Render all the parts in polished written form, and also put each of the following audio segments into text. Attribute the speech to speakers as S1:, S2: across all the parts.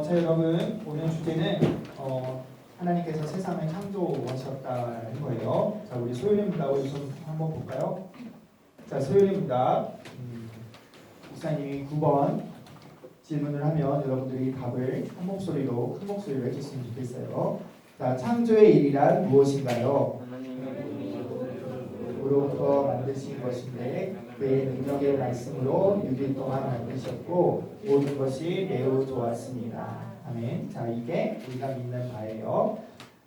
S1: 자 여러분 오늘 주제는 하나님께서 세상을 창조하셨다는 거예요. 자 우리 소연의 문답을 좀 한번 볼까요? 자 소연의 문답 목사님이 9번 질문을 하면 여러분들이 답을 한 목소리로 큰 목소리로 해주시면 좋겠어요. 자 창조의 일이란 무엇인가요? 으로부터 만드신 것인데 그의 능력의 말씀으로 6일 동안 만드셨고 모든 것이 매우 좋았습니다. 아멘. 자 이게 우리가 믿는 바예요.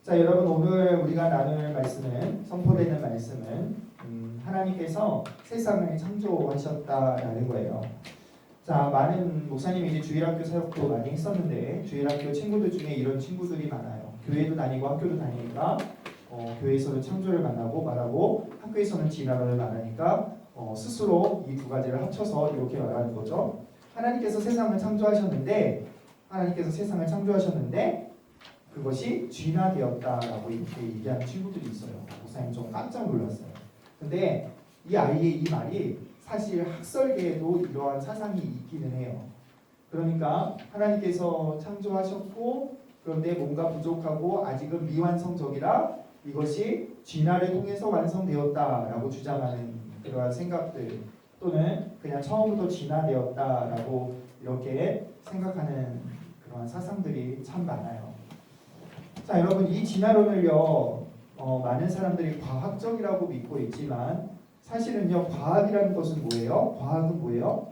S1: 자 여러분 오늘 우리가 나눌 말씀은 선포되는 말씀은 하나님께서 세상을 창조하셨다라는 거예요. 자 많은 목사님이 이제 주일학교 사역도 많이 했었는데 주일학교 친구들 중에 이런 친구들이 많아요. 교회도 다니고 학교도 다니니까 교회에서는 창조를 말하고 학교에서는 진화론을 말하니까 스스로 이 두 가지를 합쳐서 이렇게 말하는 거죠. 하나님께서 세상을 창조하셨는데 그것이 진화되었다라고 이렇게 얘기하는 친구들이 있어요. 목사님 좀 깜짝 놀랐어요. 근데 이 아이의 이 말이 사실 학설계에도 이러한 사상이 있기는 해요. 그러니까 하나님께서 창조하셨고 그런데 뭔가 부족하고 아직은 미완성적이라 이것이 진화를 통해서 완성되었다라고 주장하는 그러한 생각들 또는 그냥 처음부터 진화되었다라고 이렇게 생각하는 그러한 사상들이 참 많아요. 자 여러분 이 진화론을요 많은 사람들이 과학적이라고 믿고 있지만 사실은요 과학이라는 것은 뭐예요? 과학은 뭐예요?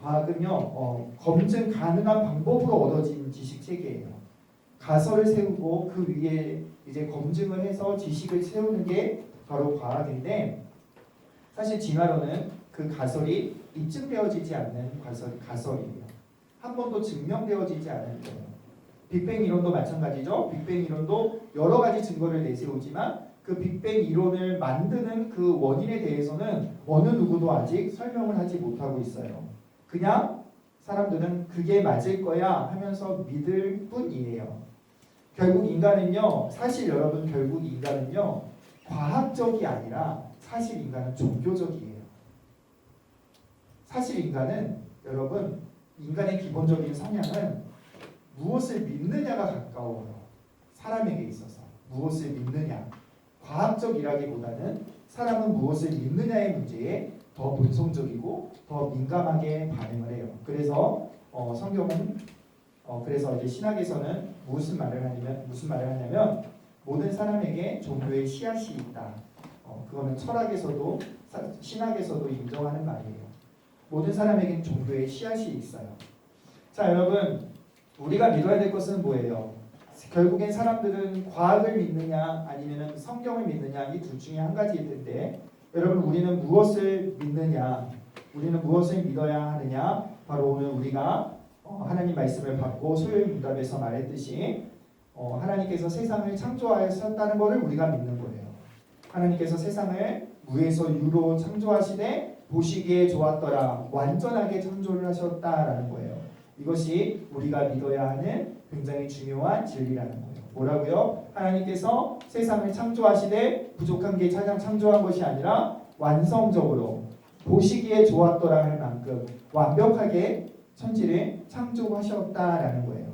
S1: 과학은요 검증 가능한 방법으로 얻어진 지식 체계예요. 가설을 세우고 그 위에 이제 검증을 해서 지식을 세우는 게 바로 과학인데 사실 진화론은 그 가설이 입증되어지지 않는 가설이에요. 한 번도 증명되어지지 않은 거예요. 빅뱅 이론도 마찬가지죠. 빅뱅 이론도 여러 가지 증거를 내세우지만 그 빅뱅 이론을 만드는 그 원인에 대해서는 어느 누구도 아직 설명을 하지 못하고 있어요. 그냥 사람들은 그게 맞을 거야 하면서 믿을 뿐이에요. 결국 인간은요, 사실 여러분 결국 인간은요, 과학적이 아니라 사실 인간은 종교적이에요. 사실 인간은 여러분 인간의 기본적인 성향은 무엇을 믿느냐가 가까워요. 사람에게 있어서 무엇을 믿느냐. 과학적이라기보다는 사람은 무엇을 믿느냐의 문제에 더 본성적이고 더 민감하게 반응을 해요. 그래서 성경은 그래서 이제 신학에서는 무슨 말을 하냐면 모든 사람에게 종교의 씨앗이 있다. 그거는 철학에서도 신학에서도 인정하는 말이에요. 모든 사람에겐 종교의 씨앗이 있어요. 자 여러분 우리가 믿어야 될 것은 뭐예요? 결국엔 사람들은 과학을 믿느냐 아니면 성경을 믿느냐 이 둘 중에 한 가지일 텐데 여러분 우리는 무엇을 믿느냐 우리는 무엇을 믿어야 하느냐 바로 오늘 우리가 하나님 말씀을 받고 소요의 문답에서 말했듯이 하나님께서 세상을 창조하셨다는 것을 우리가 믿는 거예요. 하나님께서 세상을 무에서 유로 창조하시되 보시기에 좋았더라 완전하게 창조를 하셨다라는 거예요. 이것이 우리가 믿어야 하는 굉장히 중요한 진리라는 거예요. 뭐라고요? 하나님께서 세상을 창조하시되 부족한 게 창조한 것이 아니라 완성적으로 보시기에 좋았더라 할 만큼 완벽하게 천지를 창조하셨다라는 거예요.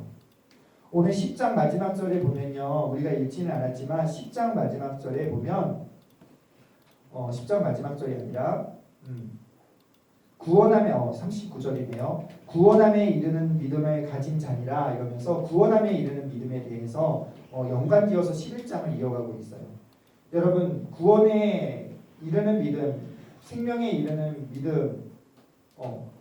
S1: 오늘 10장 마지막 절에 보면요. 우리가 읽지는 않았지만 10장 마지막 절에 보면 10장 마지막 절이 아니라 구원함에 39절이네요. 구원함에 이르는 믿음을 가진 자니라 이러면서 구원함에 이르는 믿음에 대해서 연관지어서 11장을 이어가고 있어요. 여러분 구원에 이르는 믿음, 생명에 이르는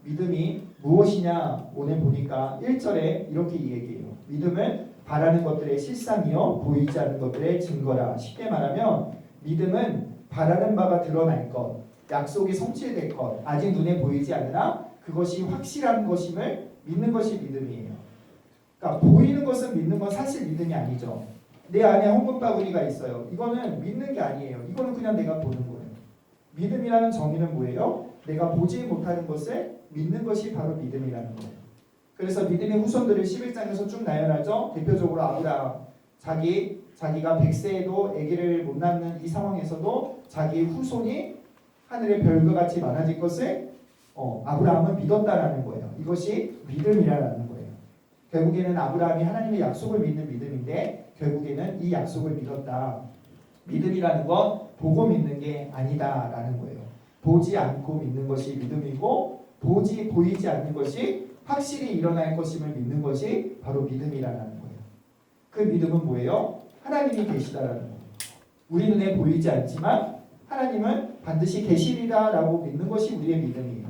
S1: 믿음이 무엇이냐 오늘 보니까 1절에 이렇게 얘기해요. 믿음은 바라는 것들의 실상이요 보이지 않는 것들의 증거라. 쉽게 말하면 믿음은 바라는 바가 드러날 것 약속이 성취될 것 아직 눈에 보이지 않으나 그것이 확실한 것임을 믿는 것이 믿음이에요. 그러니까 보이는 것은 믿는 건 사실 믿음이 아니죠. 내 안에 황금바구니가 있어요. 이거는 믿는 게 아니에요. 이거는 그냥 내가 보는 거예요. 믿음이라는 정의는 뭐예요? 내가 보지 못하는 것을 믿는 것이 바로 믿음이라는 거예요. 그래서 믿음의 후손들을 11장에서 쭉 나열하죠. 대표적으로 아브라함 자기가 100세에도 아기를 못 낳는 이 상황에서도 자기 후손이 하늘의 별과 같이 많아질 것을 아브라함은 믿었다라는 거예요. 이것이 믿음이라는 거예요. 결국에는 아브라함이 하나님의 약속을 믿는 믿음인데 결국에는 이 약속을 믿었다. 믿음이라는 건 보고 믿는 게 아니다라는 거예요. 보지 않고 믿는 것이 믿음이고 보이지 않는 것이 확실히 일어날 것임을 믿는 것이 바로 믿음이라는 거예요. 그 믿음은 뭐예요? 하나님이 계시다라는 거예요. 우리 눈에 보이지 않지만 하나님은 반드시 계시리다라고 믿는 것이 우리의 믿음이에요.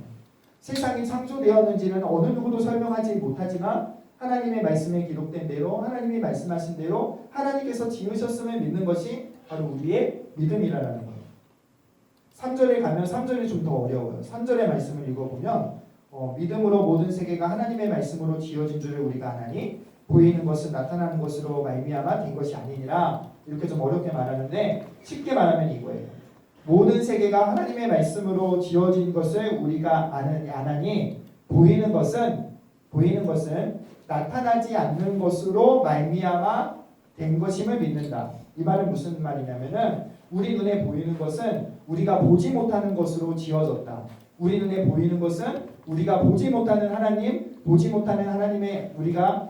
S1: 세상이 창조되었는지는 어느 누구도 설명하지 못하지만 하나님의 말씀에 기록된 대로 하나님이 말씀하신 대로 하나님께서 지으셨음을 믿는 것이 바로 우리의 믿음이라는 거예요. 3절에 가면 3절이 좀 더 어려워요. 3절의 말씀을 읽어보면 믿음으로 모든 세계가 하나님의 말씀으로 지어진 줄을 우리가 아나니 보이는 것은 나타나는 것으로 말미암아 된 것이 아니니라. 이렇게 좀 어렵게 말하는데 쉽게 말하면 이거예요. 모든 세계가 하나님의 말씀으로 지어진 것을 우리가 아나니 보이는 것은 나타나지 않는 것으로 말미암아 된 것임을 믿는다. 이 말은 무슨 말이냐면은 우리 눈에 보이는 것은 우리가 보지 못하는 것으로 지어졌다. 우리 눈에 보이는 것은 우리가 보지 못하는 하나님의 우리가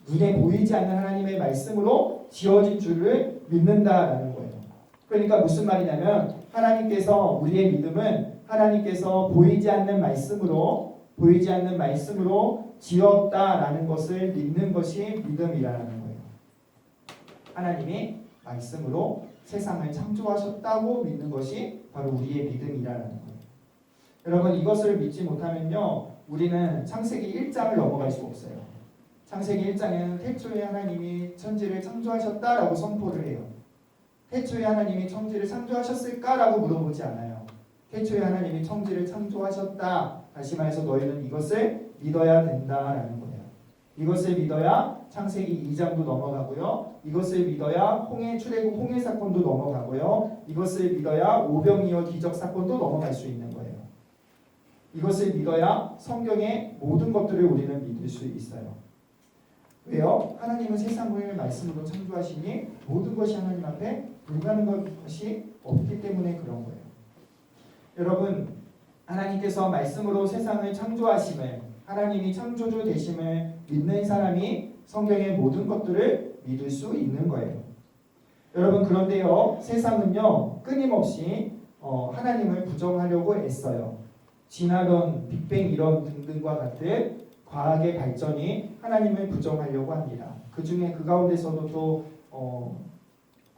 S1: 눈에 보이지 않는 하나님의 말씀으로 지어진 줄을 믿는다라는 거예요. 그러니까 무슨 말이냐면 하나님께서 우리의 믿음은 하나님께서 보이지 않는 말씀으로 지었다라는 것을 믿는 것이 믿음이라는 거예요. 하나님이 말씀으로 세상을 창조하셨다고 믿는 것이 바로 우리의 믿음이라는 거예요. 여러분 이것을 믿지 못하면요 우리는 창세기 1장을 넘어갈 수가 없어요. 창세기 1장에는 태초에 하나님이 천지를 창조하셨다라고 선포를 해요. 태초에 하나님이 천지를 창조하셨을까라고 물어보지 않아요. 태초에 하나님이 천지를 창조하셨다. 다시 말해서 너희는 이것을 믿어야 된다라는 거예요. 이것을 믿어야 창세기 2장도 넘어가고요. 이것을 믿어야 출애굽 홍해 사건도 넘어가고요. 이것을 믿어야 오병이어 기적 사건도 넘어갈 수 있는 거예요. 이것을 믿어야 성경의 모든 것들을 우리는 믿을 수 있어요. 왜요? 하나님은 세상을 말씀으로 창조하시니 모든 것이 하나님 앞에 불가능한 것이 없기 때문에 그런 거예요. 여러분 하나님께서 말씀으로 세상을 창조하심을 하나님이 창조주 되심을 믿는 사람이 성경의 모든 것들을 믿을 수 있는 거예요. 여러분 그런데요 세상은요 끊임없이 하나님을 부정하려고 애써요. 진화론, 빅뱅 이론 등등과 같은 과학의 발전이 하나님을 부정하려고 합니다. 그 가운데서도 또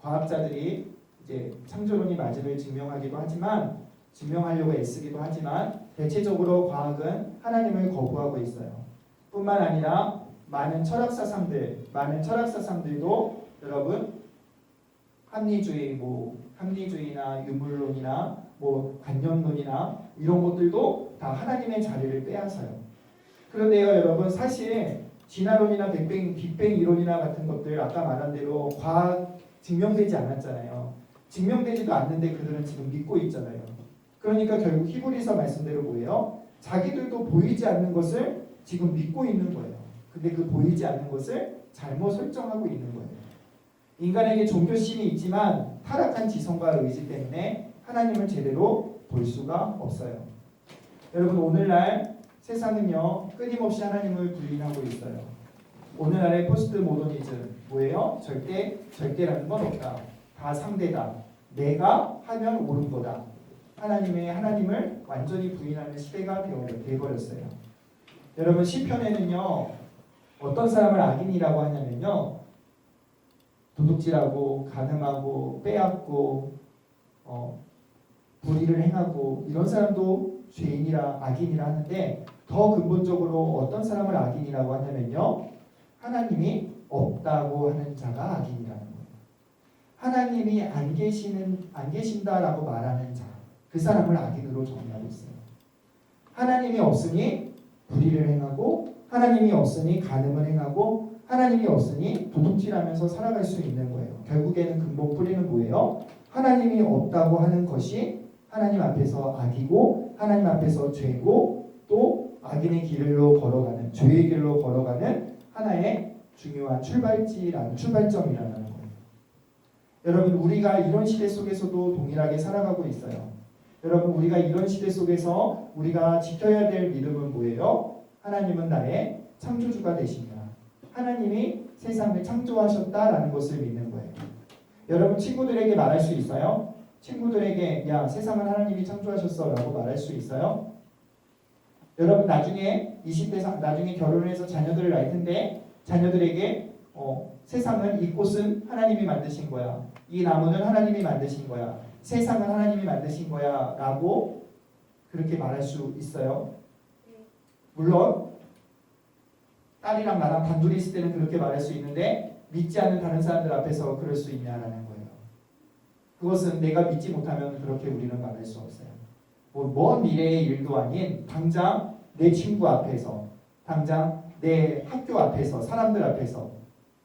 S1: 과학자들이 이제 창조론이 맞음을 증명하려고 애쓰기도 하지만 대체적으로 과학은 하나님을 거부하고 있어요. 뿐만 아니라 많은 철학사상들도 여러분 합리주의나 유물론이나 관념론이나 이런 것들도 다 하나님의 자리를 빼앗아요. 그런데요, 여러분 사실 진화론이나 빅뱅 이론이나 같은 것들 아까 말한 대로 과학 증명되지 않았잖아요. 증명되지도 않는데 그들은 지금 믿고 있잖아요. 그러니까 결국 히브리서 말씀대로 뭐예요? 자기들도 보이지 않는 것을 지금 믿고 있는 거예요. 근데 그 보이지 않는 것을 잘못 설정하고 있는 거예요. 인간에게 종교심이 있지만 타락한 지성과 의지 때문에 하나님을 제대로 볼 수가 없어요. 여러분 오늘날 세상은요 끊임없이 하나님을 부인하고 있어요. 오늘날의 포스트 모더니즘 뭐예요? 절대라는 건 없다. 다 상대다. 내가 하면 옳은 거다. 하나님을 완전히 부인하는 시대가 되어버렸어요. 여러분 시편에는요 어떤 사람을 악인이라고 하냐면요 도둑질하고 간음하고 빼앗고 불의를 행하고 이런 사람도 악인이라 하는데 더 근본적으로 어떤 사람을 악인이라고 하냐면요 하나님이 없다고 하는 자가 악인이라는 거예요. 하나님이 안 계신다라고 말하는 자, 그 사람을 악인으로 정의하고 있어요. 하나님이 없으니 불의를 행하고 하나님이 없으니 간음을 행하고 하나님이 없으니 도둑질하면서 살아갈 수 있는 거예요. 결국에는 근본 뿌리는 뭐예요? 하나님이 없다고 하는 것이 하나님 앞에서 악이고 하나님 앞에서 죄고 또 악인의 길로 걸어가는 죄의 길로 걸어가는 하나의 중요한 출발점이라는 거예요. 여러분 우리가 이런 시대 속에서도 동일하게 살아가고 있어요. 여러분 우리가 이런 시대 속에서 우리가 지켜야 될 믿음은 뭐예요? 하나님은 나의 창조주가 되십니다. 하나님이 세상을 창조하셨다라는 것을 믿는 거예요. 여러분 친구들에게 말할 수 있어요? 친구들에게 야 세상을 하나님이 창조하셨어 라고 말할 수 있어요? 여러분 나중에 20대 나중에 결혼을 해서 자녀들을 낳을 텐데 자녀들에게 세상은 이 꽃은 하나님이 만드신 거야. 이 나무는 하나님이 만드신 거야. 세상은 하나님이 만드신 거야 라고 그렇게 말할 수 있어요. 물론 딸이랑 나랑 단둘이 있을 때는 그렇게 말할 수 있는데 믿지 않는 다른 사람들 앞에서 그럴 수 있냐라는 거예요. 그것은 내가 믿지 못하면 그렇게 우리는 말할 수 없어요. 먼 미래의 일도 아닌 당장 내 친구 앞에서 당장 내 학교 앞에서 사람들 앞에서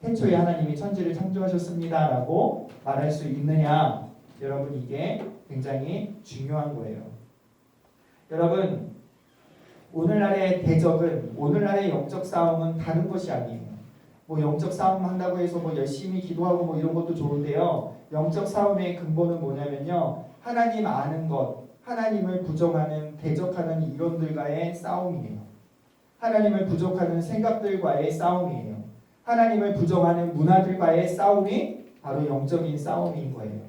S1: 태초에 하나님이 천지를 창조하셨습니다 라고 말할 수 있느냐, 여러분 이게 굉장히 중요한 거예요. 여러분 오늘날의 대적은, 오늘날의 영적 싸움은 다른 것이 아니에요. 영적 싸움 한다고 해서 열심히 기도하고 이런 것도 좋은데요. 영적 싸움의 근본은 뭐냐면요, 하나님 아는 것, 하나님을 부정하는 대적하는 이론들과의 싸움이에요. 하나님을 부족하는 생각들과의 싸움이에요. 하나님을 부정하는 문화들과의 싸움이 바로 영적인 싸움인 거예요.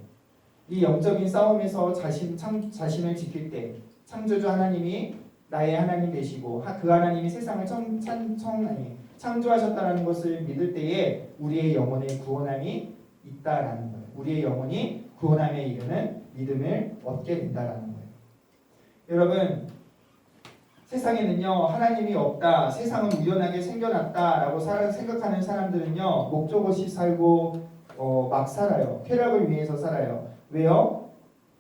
S1: 이 영적인 싸움에서 자신을 지킬 때 창조주 하나님이 나의 하나님 되시고 그 하나님이 세상을 창조하셨다는 것을 믿을 때에 우리의 영혼의 구원함이 있다라는 거예요. 우리의 영혼이 구원함에 이르는 믿음을 얻게 된다라는 거예요. 여러분 세상에는요 하나님이 없다, 세상은 우연하게 생겨났다라고 생각하는 사람들은요 목적 없이 살고 막 살아요. 쾌락을 위해서 살아요. 왜요?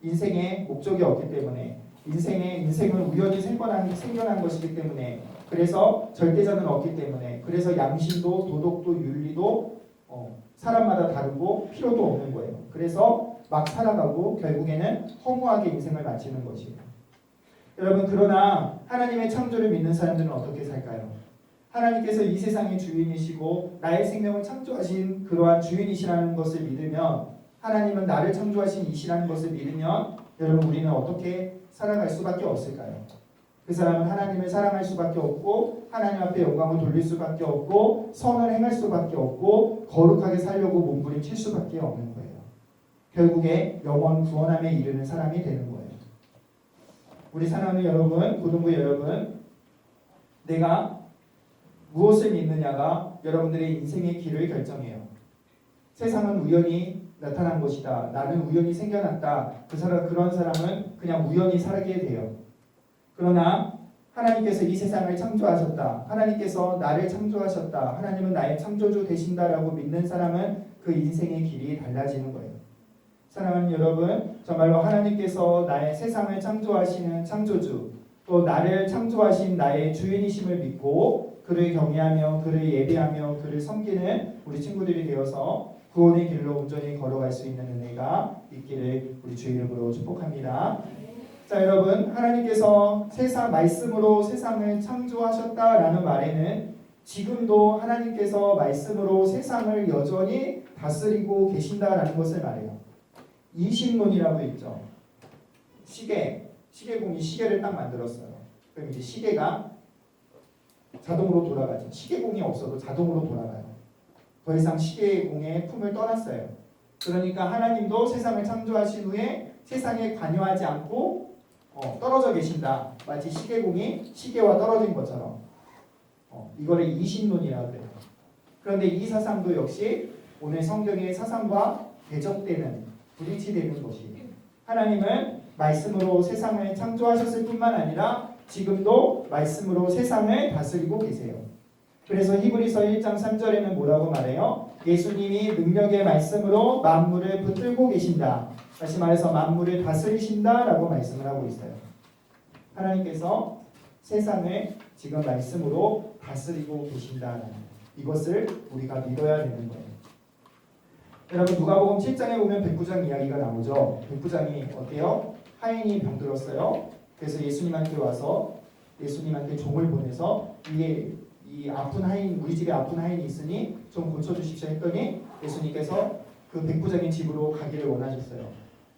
S1: 인생에 목적이 없기 때문에, 인생은 우연히 생겨난 것이기 때문에, 그래서 절대자는 없기 때문에, 그래서 양심도 도덕도 윤리도 사람마다 다르고 필요도 없는 거예요. 그래서 막 살아가고 결국에는 허무하게 인생을 마치는 것이에요. 여러분 그러나 하나님의 창조를 믿는 사람들은 어떻게 살까요? 하나님께서 이 세상의 주인이시고 나의 생명을 창조하신 그러한 주인이시라는 것을 믿으면, 하나님은 나를 창조하신 이시라는 것을 믿으면 여러분 우리는 어떻게 살아갈 수밖에 없을까요? 그 사람은 하나님을 사랑할 수밖에 없고 하나님 앞에 영광을 돌릴 수밖에 없고 선을 행할 수밖에 없고 거룩하게 살려고 몸부림칠 수밖에 없는 거예요. 결국에 영원 구원함에 이르는 사람이 되는 거예요. 우리 사랑하는 여러분, 고등부 여러분, 내가 무엇을 믿느냐가 여러분들의 인생의 길을 결정해요. 세상은 우연히 나타난 것이다. 나는 우연히 생겨났다. 그런 사람은 그냥 우연히 살게 돼요. 그러나 하나님께서 이 세상을 창조하셨다. 하나님께서 나를 창조하셨다. 하나님은 나의 창조주 되신다라고 믿는 사람은 그 인생의 길이 달라지는 거예요. 사랑하는 여러분, 정말로 하나님께서 나의 세상을 창조하시는 창조주, 또 나를 창조하신 나의 주인이심을 믿고 그를 경외하며 그를 예배하며 그를 섬기는 우리 친구들이 되어서 구원의 길로 온전히 걸어갈 수 있는 은혜가 있기를 우리 주 이름으로 축복합니다. 자, 여러분, 하나님께서 말씀으로 세상을 창조하셨다라는 말에는 지금도 하나님께서 말씀으로 세상을 여전히 다스리고 계신다라는 것을 말해요. 이신론이라고 있죠. 시계공이 시계를 딱 만들었어요. 그럼 이제 시계가 자동으로 돌아가죠. 시계공이 없어도 자동으로 돌아가요. 더 이상 시계공의 품을 떠났어요. 그러니까 하나님도 세상을 창조하신 후에 세상에 관여하지 않고 떨어져 계신다. 마치 시계공이 시계와 떨어진 것처럼. 이거를 이신론이라고 해요. 그런데 이 사상도 역시 오늘 성경의 사상과 대적되는, 불일치되는 것이에요. 하나님은 말씀으로 세상을 창조하셨을 뿐만 아니라 지금도 말씀으로 세상을 다스리고 계세요. 그래서 히브리서 1장 3절에는 뭐라고 말해요? 예수님이 능력의 말씀으로 만물을 붙들고 계신다. 다시 말해서 만물을 다스리신다라고 말씀을 하고 있어요. 하나님께서 세상을 지금 말씀으로 다스리고 계신다는 이것을 우리가 믿어야 되는 거예요. 여러분 누가복음 7장에 보면 백부장 이야기가 나오죠. 백부장이 어때요? 하인이 병들었어요. 그래서 예수님한테 와서 예수님한테 종을 보내서 이 아픈 하인, 우리 집에 아픈 하인이 있으니 좀 고쳐주십시오 했더니 예수님께서 그 백부장의 집으로 가기를 원하셨어요.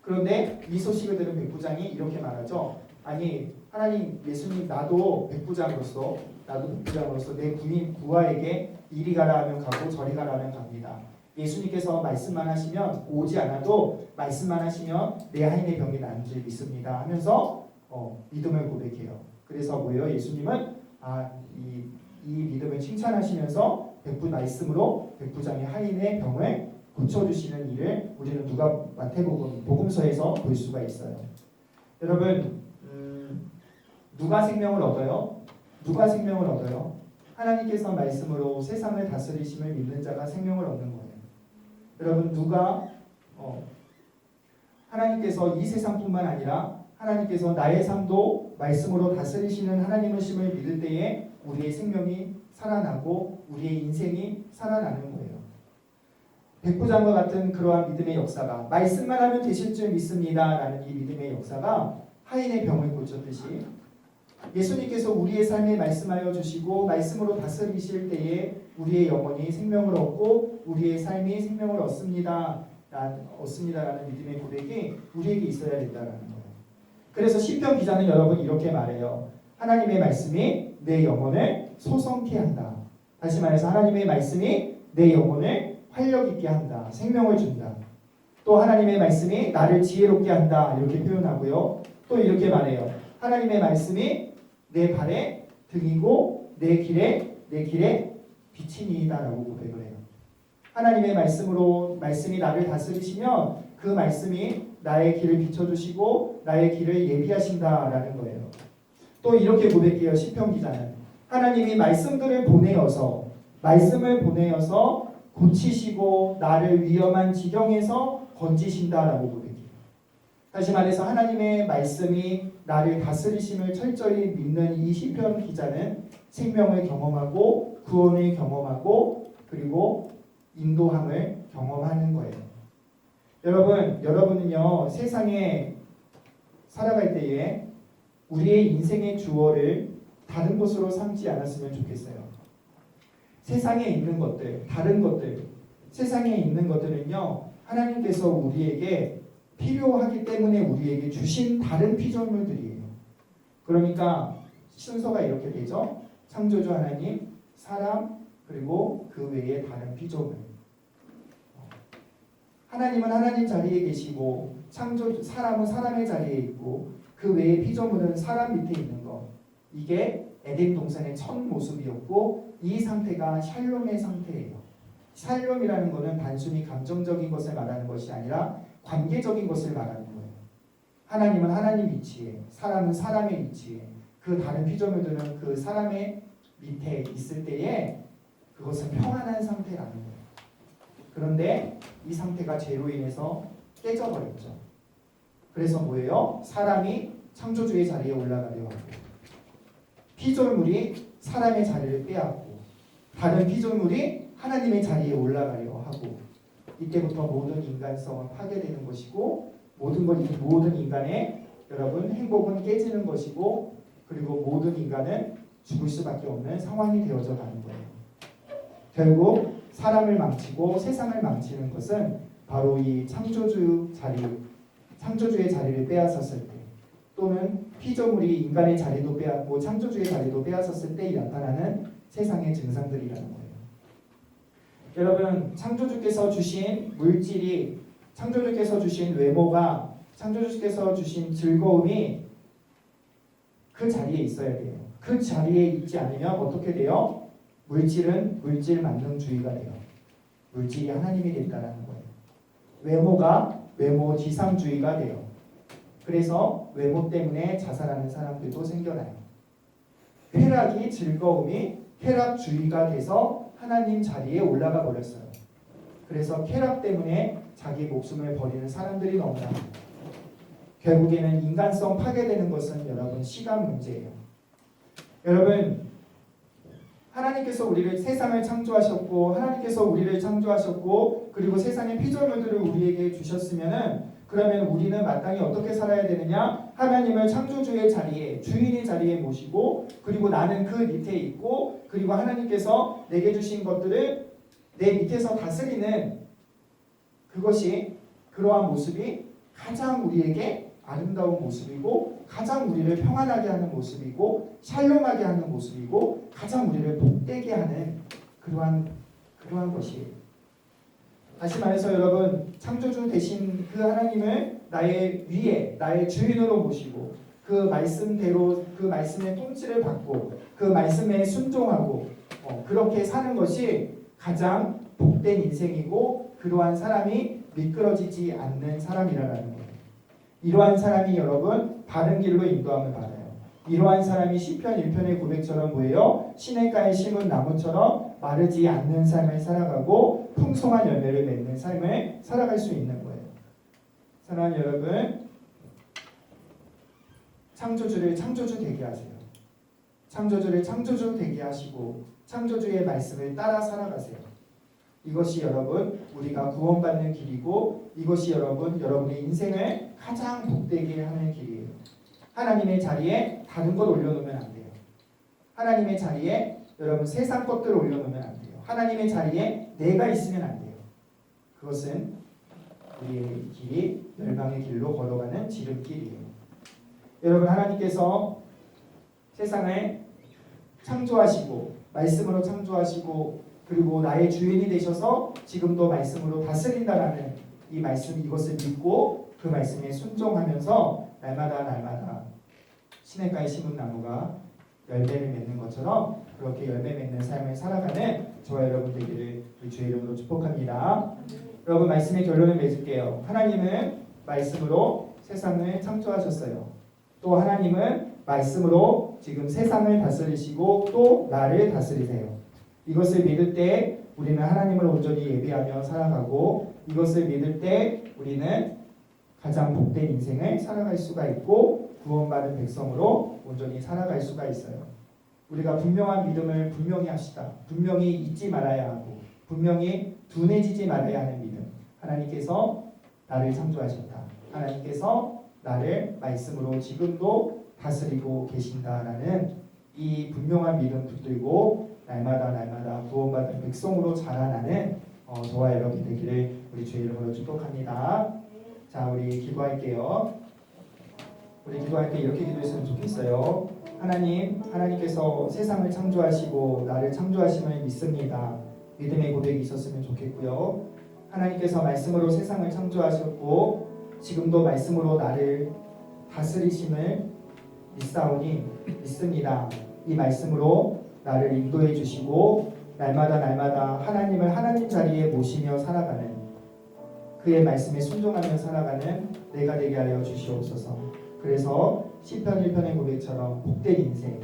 S1: 그런데 이 소식을 들은 백부장이 이렇게 말하죠. 아니 하나님, 예수님, 나도 백부장으로서 내 부하에게 이리 가라 하면 가고 저리 가라 하면 갑니다. 예수님께서 말씀만 하시면 오지 않아도 말씀만 하시면 내 하인의 병이 나은 줄 믿습니다 하면서 믿음을 고백해요. 그래서 뭐예요? 예수님은 이 믿음을 칭찬하시면서 말씀으로 백부장의 하인의 병을 고쳐주시는 일을 우리는 마태복음 복음서에서 볼 수가 있어요. 여러분 누가 생명을 얻어요? 누가 생명을 얻어요? 하나님께서 말씀으로 세상을 다스리심을 믿는 자가 생명을 얻는 거예요. 여러분 하나님께서 이 세상뿐만 아니라 하나님께서 나의 삶도 말씀으로 다스리시는 하나님이심을 믿을 때에 우리의 생명이 살아나고 우리의 인생이 살아나는 거예요. 백부장과 같은 그러한 믿음의 역사가 말씀만 하면 되실 줄 믿습니다 라는 이 믿음의 역사가 하인의 병을 고쳤듯이 예수님께서 우리의 삶에 말씀하여 주시고 말씀으로 다스리실 때에 우리의 영혼이 생명을 얻고 우리의 삶이 생명을 얻습니다라는 믿음의 고백이 우리에게 있어야 된다는 거예요. 그래서 시편 기자는 여러분 이렇게 말해요. 하나님의 말씀이 내 영혼을 소성케 한다. 다시 말해서 하나님의 말씀이 내 영혼을 활력 있게 한다. 생명을 준다. 또 하나님의 말씀이 나를 지혜롭게 한다. 이렇게 표현하고요. 또 이렇게 말해요. 하나님의 말씀이 내 발의 등이고 내 길에 빛이니이다라고 고백을 해요. 하나님의 말씀이 나를 다스리시면 그 말씀이 나의 길을 비춰주시고 나의 길을 예비하신다라는 거예요. 또 이렇게 고백해요. 시편 기자는 하나님이 말씀을 보내어서 고치시고 나를 위험한 지경에서 건지신다라고 고백해요. 다시 말해서 하나님의 말씀이 나를 다스리심을 철저히 믿는 이 시편 기자는 생명을 경험하고 구원을 경험하고 그리고 인도함을 경험하는 거예요. 여러분은요 세상에 살아갈 때에 우리의 인생의 주어를 다른 것으로 삼지 않았으면 좋겠어요. 세상에 있는 것들, 세상에 있는 것들은요 하나님께서 우리에게 필요하기 때문에 우리에게 주신 다른 피조물들이에요. 그러니까 순서가 이렇게 되죠. 창조주 하나님, 사람, 그리고 그 외에 다른 피조물. 하나님은 하나님 자리에 계시고 사람은 사람의 자리에 있고 그 외의 피조물은 사람 밑에 있는 것. 이게 에덴 동산의 첫 모습이었고 이 상태가 샬롬의 상태예요. 샬롬이라는 것은 단순히 감정적인 것을 말하는 것이 아니라 관계적인 것을 말하는 거예요. 하나님은 하나님 위치에, 사람은 사람의 위치에, 그 다른 피조물들은 그 사람의 밑에 있을 때에 그것은 평안한 상태라는 거예요. 그런데 이 상태가 죄로 인해서 깨져버렸죠. 그래서 뭐예요? 사람이 창조주의 자리에 올라가려 하고 피조물이 사람의 자리를 빼앗고 다른 피조물이 하나님의 자리에 올라가려 하고 이때부터 모든 인간성은 파괴되는 것이고 모든 인간의 여러분 행복은 깨지는 것이고 그리고 모든 인간은 죽을 수밖에 없는 상황이 되어져 가는 거예요. 결국 사람을 망치고 세상을 망치는 것은 바로 이 창조주의 자리를 빼앗았을 때 또는 피조물이 인간의 자리도 빼앗고 창조주의 자리도 빼앗았을 때 나타나는 세상의 증상들이라는 거예요. 여러분 창조주께서 주신 물질이 창조주께서 주신 외모가 창조주께서 주신 즐거움이 그 자리에 있어야 돼요. 그 자리에 있지 않으면 어떻게 돼요? 물질은 물질 만능주의가 돼요. 물질이 하나님이 된다는 거예요. 외모가 외모 지상주의가 돼요. 그래서 외모 때문에 자살하는 사람들도 생겨나요. 쾌락이 즐거움이 쾌락주의가 돼서 하나님 자리에 올라가 버렸어요. 그래서 쾌락 때문에 자기 목숨을 버리는 사람들이 너무나 많아요. 결국에는 인간성 파괴되는 것은 여러분 시간 문제예요. 여러분 하나님께서 우리를 세상을 창조하셨고 하나님께서 우리를 창조하셨고 그리고 세상의 피조물들을 우리에게 주셨으면은 그러면 우리는 마땅히 어떻게 살아야 되느냐? 하나님을 창조주의 자리에 주인의 자리에 모시고 그리고 나는 그 밑에 있고 그리고 하나님께서 내게 주신 것들을 내 밑에서 다스리는 그것이 그러한 모습이 가장 우리에게 아름다운 모습이고 가장 우리를 평안하게 하는 모습이고 샬롬하게 하는 모습이고 가장 우리를 복되게 하는 그러한 것이에요. 다시 말해서 여러분, 창조주 되신 그 하나님을 나의 위에, 나의 주인으로 모시고 그 말씀대로 그 말씀의 통치를 받고 그 말씀에 순종하고 그렇게 사는 것이 가장 복된 인생이고, 그러한 사람이 미끄러지지 않는 사람이라는 거예요. 이러한 사람이 여러분 바른 길로 인도함을 받아요. 이러한 사람이 시편 1편의 고백처럼 뭐예요? 시냇가에 심은 나무처럼 마르지 않는 삶을 살아가고 풍성한 열매를 맺는 삶을 살아갈 수 있는 거예요. 사랑하는 여러분, 창조주를 창조주 되게 하세요. 창조주를 창조주 되게 하시고 창조주의 말씀을 따라 살아가세요. 이것이 여러분 우리가 구원받는 길이고, 이것이 여러분의 인생을 가장 복되게 하는 길이에요. 하나님의 자리에 다른 걸 올려놓으면 안 돼요. 하나님의 자리에 여러분 세상 것들을 올려놓으면 안 돼요. 하나님의 자리에 내가 있으면 안 돼요. 그것은 우리의 길이 멸망의 길로 걸어가는 지름길이에요. 여러분, 하나님께서 세상을 창조하시고 말씀으로 창조하시고 그리고 나의 주인이 되셔서 지금도 말씀으로 다스린다라는 이 말씀, 이것을 믿고 그 말씀에 순종하면서 날마다 시냇가에 심은 나무가 열매를 맺는 것처럼 그렇게 열매 맺는 삶을 살아가는 저와 여러분 되기를 주의 이름으로 축복합니다. 여러분, 말씀의 결론을 맺을게요. 하나님은 말씀으로 세상을 창조하셨어요. 또 하나님은 말씀으로 지금 세상을 다스리시고 또 나를 다스리세요. 이것을 믿을 때 우리는 하나님을 온전히 예배하며 살아가고, 이것을 믿을 때 우리는 가장 복된 인생을 살아갈 수가 있고 구원받은 백성으로 온전히 살아갈 수가 있어요. 우리가 분명한 믿음을 분명히 합시다. 분명히 잊지 말아야 하고 분명히 둔해지지 말아야 하는 믿음. 하나님께서 나를 창조하셨다. 하나님께서 나를 말씀으로 지금도 다스리고 계신다라는 이 분명한 믿음 붙들고 날마다 구원받은 백성으로 자라나는 저와 여러분 되기를 우리 주의 이름으로 축복합니다. 자, 우리 기도할게요. 우리 기도할 때 이렇게 기도했으면 좋겠어요. 하나님께서 세상을 창조하시고 나를 창조하심을 믿습니다. 믿음의 고백이 있었으면 좋겠고요. 하나님께서 말씀으로 세상을 창조하셨고 지금도 말씀으로 나를 다스리심을 믿습니다. 이 말씀으로 나를 인도해 주시고 날마다 하나님을 하나님 자리에 모시며 살아가는, 그의 말씀에 순종하며 살아가는 내가 되게 하여 주시옵소서. 그래서 시편 1편의 고백처럼 복된 인생,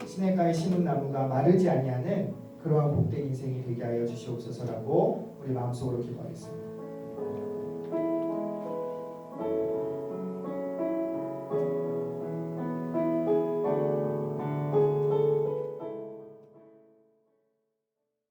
S1: 시냇가에 심은 나무가 마르지 아니하는 그러한 복된 인생이 되게 하여 주시옵소서라고 우리 마음속으로 기도하겠습니다.